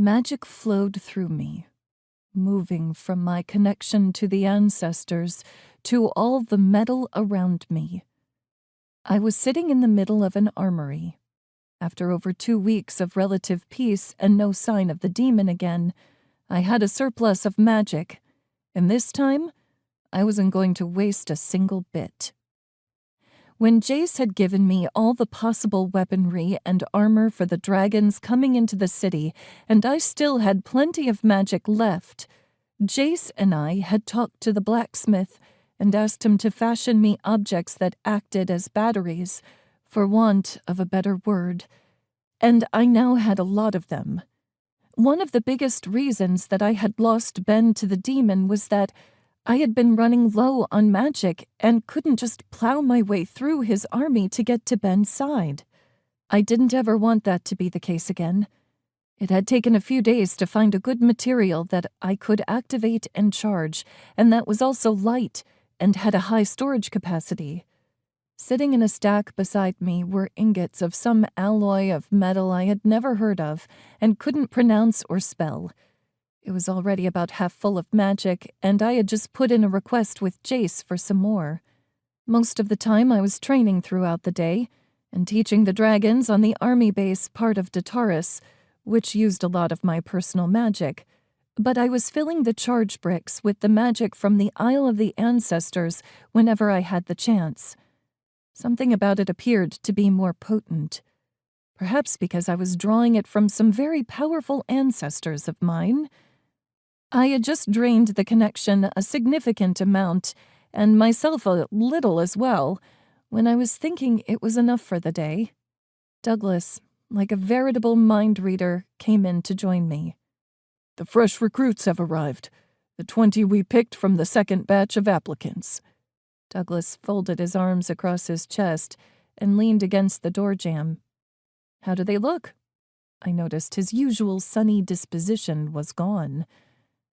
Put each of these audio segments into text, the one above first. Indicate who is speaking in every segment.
Speaker 1: Magic flowed through me, moving from my connection to the ancestors to all the metal around me. I was sitting in the middle of an armory. After over 2 weeks of relative peace and no sign of the demon again, I had a surplus of magic, and this time I wasn't going to waste a single bit. When Jace had given me all the possible weaponry and armor for the dragons coming into the city, and I still had plenty of magic left, Jace and I had talked to the blacksmith and asked him to fashion me objects that acted as batteries, for want of a better word, and I now had a lot of them. One of the biggest reasons that I had lost Ben to the demon was that I had been running low on magic and couldn't just plow my way through his army to get to Ben's side. I didn't ever want that to be the case again. It had taken a few days to find a good material that I could activate and charge, and that was also light and had a high storage capacity. Sitting in a stack beside me were ingots of some alloy of metal I had never heard of and couldn't pronounce or spell. It was already about half full of magic, and I had just put in a request with Jace for some more. Most of the time I was training throughout the day and teaching the dragons on the army base part of Dataris, which used a lot of my personal magic, but I was filling the charge bricks with the magic from the Isle of the Ancestors whenever I had the chance. Something about it appeared to be more potent. Perhaps because I was drawing it from some very powerful ancestors of mine. I had just drained the connection a significant amount, and myself a little as well, when I was thinking it was enough for the day. Douglas, like a veritable mind reader, came in to join me.
Speaker 2: "The fresh recruits have arrived. The 20 we picked from the second batch of applicants."
Speaker 1: Douglas folded his arms across his chest and leaned against the door jamb. "How do they look?" I noticed his usual sunny disposition was gone.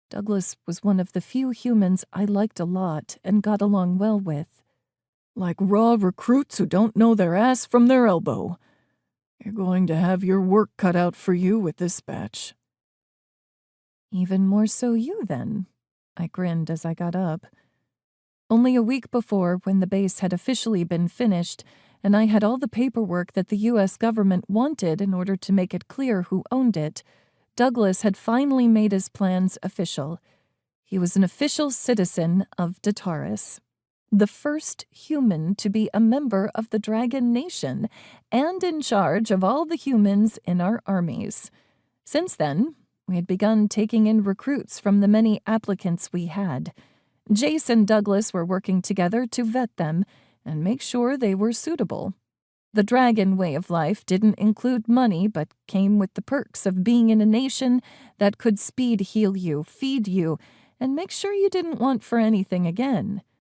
Speaker 1: Douglas was one of the few humans I liked a lot and got along well with.
Speaker 2: "Like raw recruits who don't know their ass from their elbow. You're going to have your work cut out for you with this batch."
Speaker 1: "Even more so you, then," I grinned as I got up. Only a week before, when the base had officially been finished, and I had all the paperwork that the U.S. government wanted in order to make it clear who owned it, Douglas had finally made his plans official. He was an official citizen of Dataris, the first human to be a member of the Dragon Nation, and in charge of all the humans in our armies. Since then, we had begun taking in recruits from the many applicants we had. Jace and Douglas were working together to vet them and make sure they were suitable. The dragon way of life didn't include money, but came with the perks of being in a nation that could speed heal you, feed you, and make sure you didn't want for anything again.